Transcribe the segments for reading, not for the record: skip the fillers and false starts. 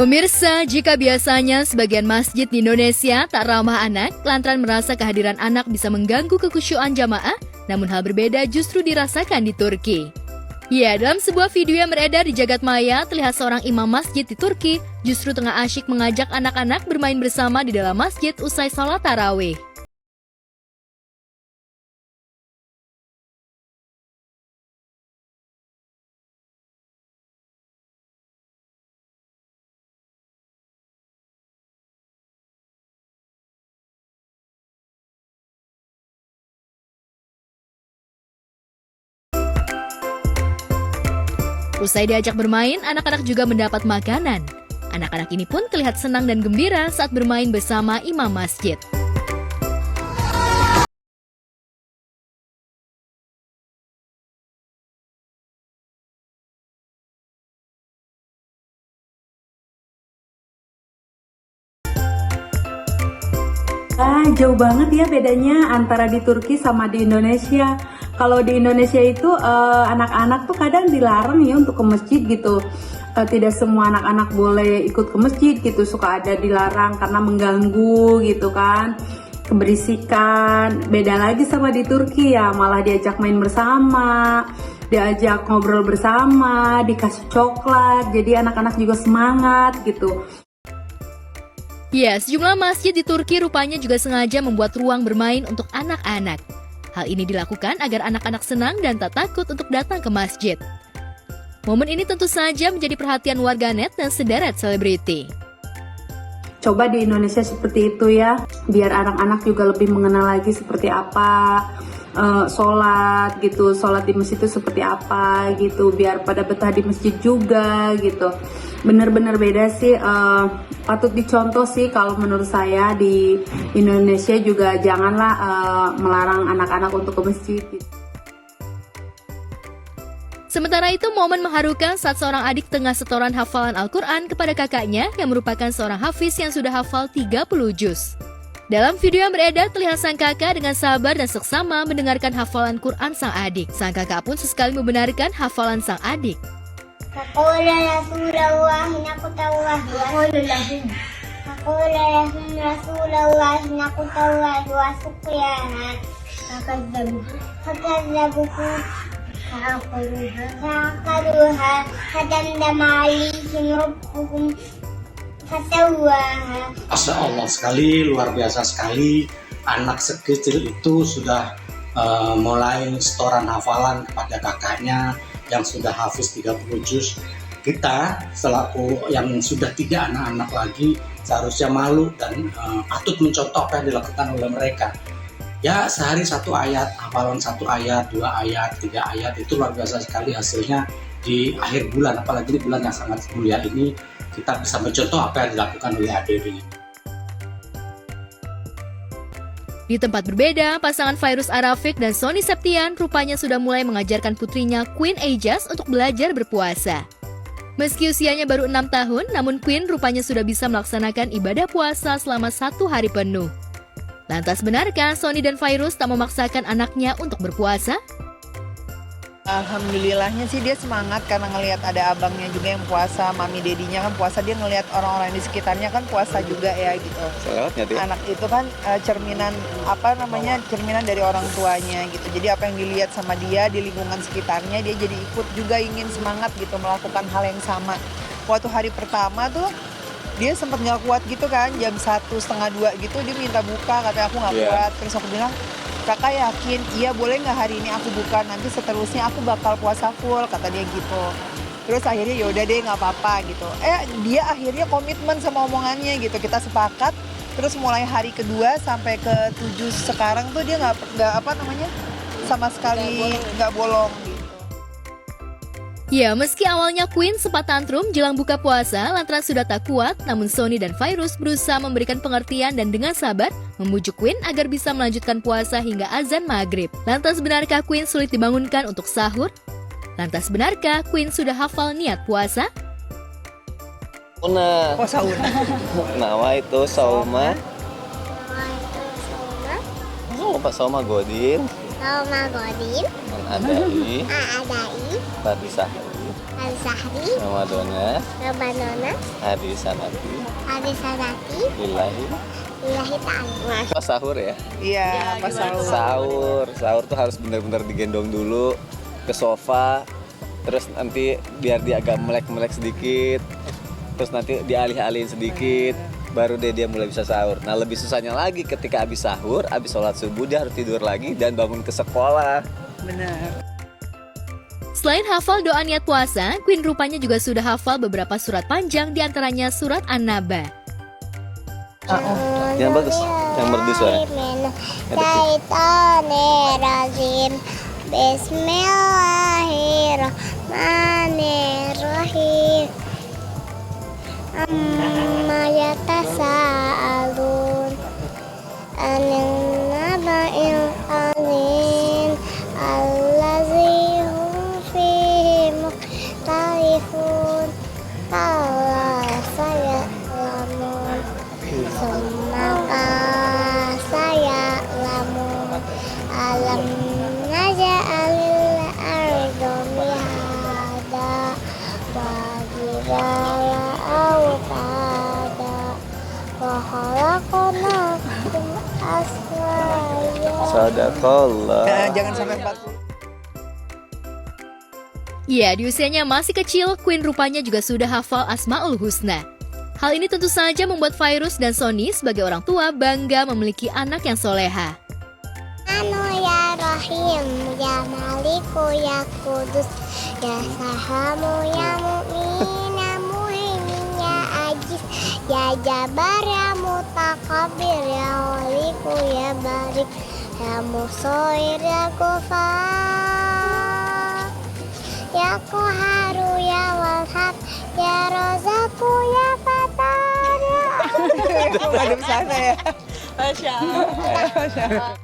Pemirsa, jika biasanya sebagian masjid di Indonesia tak ramah anak, lantaran merasa kehadiran anak bisa mengganggu kekhusyuan jamaah, namun hal berbeda justru dirasakan di Turki. Ya, dalam sebuah video yang beredar di jagat maya, terlihat seorang imam masjid di Turki justru tengah asyik mengajak anak-anak bermain bersama di dalam masjid usai sholat tarawih. Usai diajak bermain, anak-anak juga mendapat makanan. Anak-anak ini pun terlihat senang dan gembira saat bermain bersama imam masjid. Jauh banget ya bedanya antara di Turki sama di Indonesia. Kalau di Indonesia itu anak-anak tuh kadang dilarang ya untuk ke masjid gitu. Tidak semua anak-anak boleh ikut ke masjid gitu, suka ada dilarang karena mengganggu gitu kan, keberisikan. Beda lagi sama di Turki ya, malah diajak main bersama, diajak ngobrol bersama, dikasih coklat, jadi anak-anak juga semangat gitu. Ya, sejumlah masjid di Turki rupanya juga sengaja membuat ruang bermain untuk anak-anak. Hal ini dilakukan agar anak-anak senang dan tak takut untuk datang ke masjid. Momen ini tentu saja menjadi perhatian warganet dan sederet selebriti. Coba di Indonesia seperti itu ya, biar anak-anak juga lebih mengenal lagi seperti apa sholat gitu, sholat di masjid itu seperti apa gitu, biar pada betah di masjid juga gitu. Bener-bener beda sih, patut dicontoh sih kalau menurut saya. Di Indonesia juga janganlah melarang anak-anak untuk ke masjid gitu. Sementara itu, momen mengharukan saat seorang adik tengah setoran hafalan Al-Quran kepada kakaknya yang merupakan seorang hafiz yang sudah hafal 30 juz. Dalam video yang beredar, terlihat sang kakak dengan sabar dan seksama mendengarkan hafalan Quran sang adik. Sang kakak pun sesekali membenarkan hafalan sang adik. Faqala Rasulullah naqtallah wa suqyaha fakadzabuhu fa'aqaruha fadamdama alaihim rabbuhum fatawwaha. Masya Allah sekali, luar biasa sekali. Anak sekecil itu sudah mulai setoran hafalan kepada kakaknya yang sudah hafiz 30 juz. Kita selaku yang sudah tidak anak-anak lagi seharusnya malu dan patut mencontoh apa yang dilakukan oleh mereka. Ya, sehari satu ayat, hafalan 1 ayat, 2 ayat, 3 ayat, itu luar biasa sekali hasilnya di akhir bulan. Apalagi di bulan yang sangat mulia ini, kita bisa mencontoh apa yang dilakukan oleh adik ini. Di tempat berbeda, pasangan Fairuz Arafik dan Sony Septian rupanya sudah mulai mengajarkan putrinya Queen Ejaz untuk belajar berpuasa. Meski usianya baru 6 tahun, namun Queen rupanya sudah bisa melaksanakan ibadah puasa selama 1 hari penuh. Lantas benarkah Sony dan Fairuz tak memaksakan anaknya untuk berpuasa? Alhamdulillahnya sih dia semangat karena ngelihat ada abangnya juga yang puasa, mami dedinya kan puasa, dia ngelihat orang-orang di sekitarnya kan puasa juga ya gitu. Anak itu kan cerminan cerminan dari orang tuanya gitu. Jadi apa yang dilihat sama dia di lingkungan sekitarnya, dia jadi ikut juga ingin semangat gitu melakukan hal yang sama. Waktu hari pertama tuh dia sempat nggak kuat gitu kan, jam 1:30 gitu dia minta buka, katanya aku nggak kuat. Terus aku bilang, kakak yakin, iya boleh nggak hari ini aku buka, nanti seterusnya aku bakal puasa full, kata dia gitu. Terus akhirnya yaudah deh nggak apa-apa gitu. Dia akhirnya komitmen sama omongannya gitu, kita sepakat. Terus mulai hari kedua sampai ke 7 sekarang tuh dia nggak sama sekali nggak bolong gitu. Ya, meski awalnya Queen sempat tantrum jelang buka puasa lantaran sudah tak kuat, namun Sony dan Fairuz berusaha memberikan pengertian dan dengan sabar membujuk Queen agar bisa melanjutkan puasa hingga azan maghrib. Lantas benarkah Queen sulit dibangunkan untuk sahur? Lantas benarkah Queen sudah hafal niat puasa? Sahur. Nama itu Sauma. Sauma Godin. Ramadan Adai. Adai Tadi sahur. Al-Zahri, Ramadana, Rabanona, hari sanati, Arisanati, lillahi. Lillahi Ta'ala. Pas sahur ya? Iya, pas Sahur tuh harus benar-benar digendong dulu ke sofa, terus nanti biar dia agak melek-melek sedikit, terus nanti dialih-alihin sedikit, baru deh dia mulai bisa sahur. Nah lebih susahnya lagi ketika habis sahur, habis sholat subuh dia harus tidur lagi dan bangun ke sekolah. Benar. Selain hafal doa niat puasa, Queen rupanya juga sudah hafal beberapa surat panjang diantaranya surat An-Naba. Yang bagus, yang merdu suara. Syaitonirrajim. Bismillahirrahmanirrahim. Amma yatasaalun anil naba'il azim allazi hum fihi mukhtalifun. Kalla saya'lamun summa saya'lamun alam naj'alil arda mihada wa jibala awtada wa khalaqnakum aswaya. Sadaqallah. Jangan sampai 40. Ya, di usianya masih kecil, Queen rupanya juga sudah hafal Asmaul Husna. Hal ini tentu saja membuat Fairuz dan Sony sebagai orang tua bangga memiliki anak yang soleha. Anu ya Rahim, ya Maliku, ya Kudus, ya Sahamu, ya Mu'min, ya Muhaimin, ya Aziz, ya Jabar, ya Mutakabir, ya Waliku, ya Barik, ya Musoir, ya Gufar, ya Qaharu, ya Wahhab, ya Rozaku, ya Fatar, ya Ada di sana ya. Masya Allah.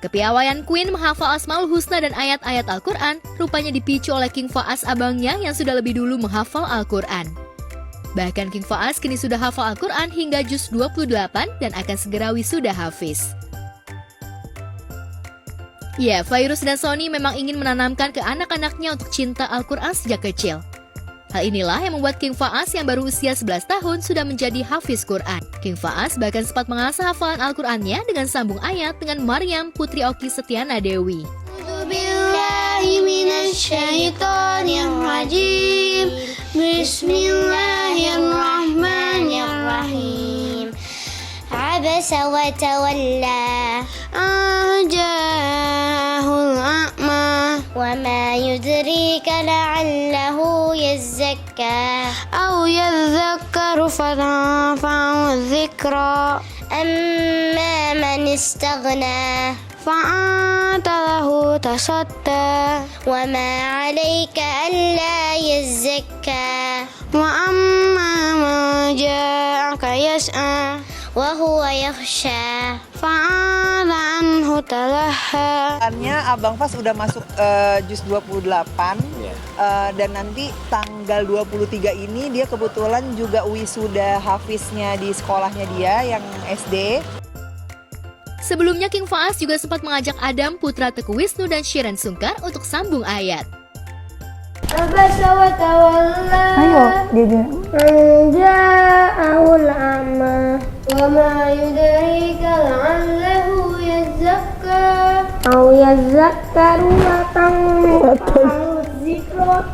Kepiawaian Queen menghafal Asmaul Husna dan ayat-ayat Al-Quran rupanya dipicu oleh King Faas abangnya yang sudah lebih dulu menghafal Al-Quran. Bahkan King Faas kini sudah hafal Al-Quran hingga juz 28 dan akan segera wisuda hafiz. Ya, Fairuz dan Sony memang ingin menanamkan ke anak-anaknya untuk cinta Al-Quran sejak kecil. Hal inilah yang membuat King Faas yang baru usia 11 tahun sudah menjadi hafiz Quran. King Faas bahkan sempat mengasah hafalan Al-Qurannya dengan sambung ayat dengan Maryam, putri Oki Setiana Dewi. Bismillahirrahmanirrahim. Abasa wa tawalla ajahul a'ma wa ma yudrika la'allahu yazakka aw yadhakkaru fatanfa'u dhikra amma man istaghna fa'anta lahu tasadda wa ma 'alayka alla yazakka wa amma man ja'aka yas'a wa huwa yakhsha fa'ala anhu talaha. Abang Fas udah masuk juz 28 dan nanti tanggal 23 ini dia kebetulan juga wisuda hafiznya di sekolahnya dia yang SD. Sebelumnya King Faas juga sempat mengajak Adam, putra Teku Wisnu dan Shiren Sungkar untuk sambung ayat. Abasa wa tawalla. Ayo, dia bilang. Ja'ahul a'ma wa ma yudrika la'allahu yazakka aw yazakkaru wa tanfa'u dzikra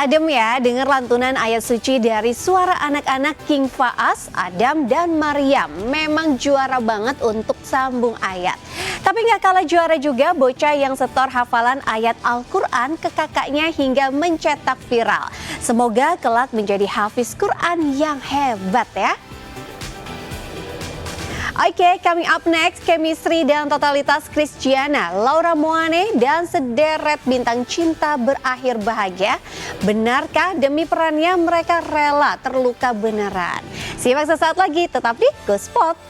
Adem ya, dengar lantunan ayat suci dari suara anak-anak King Faas, Adam, dan Maryam. Memang juara banget untuk sambung ayat. Tapi nggak kalah juara juga bocah yang setor hafalan ayat Al-Quran ke kakaknya hingga mencetak viral. Semoga kelak menjadi hafiz Quran yang hebat ya. Oke, coming up next, chemistry dan totalitas Christiana, Laura Moane, dan sederet bintang cinta berakhir bahagia. Benarkah demi perannya mereka rela terluka beneran? Simak sesaat lagi, tetap di Go Spot.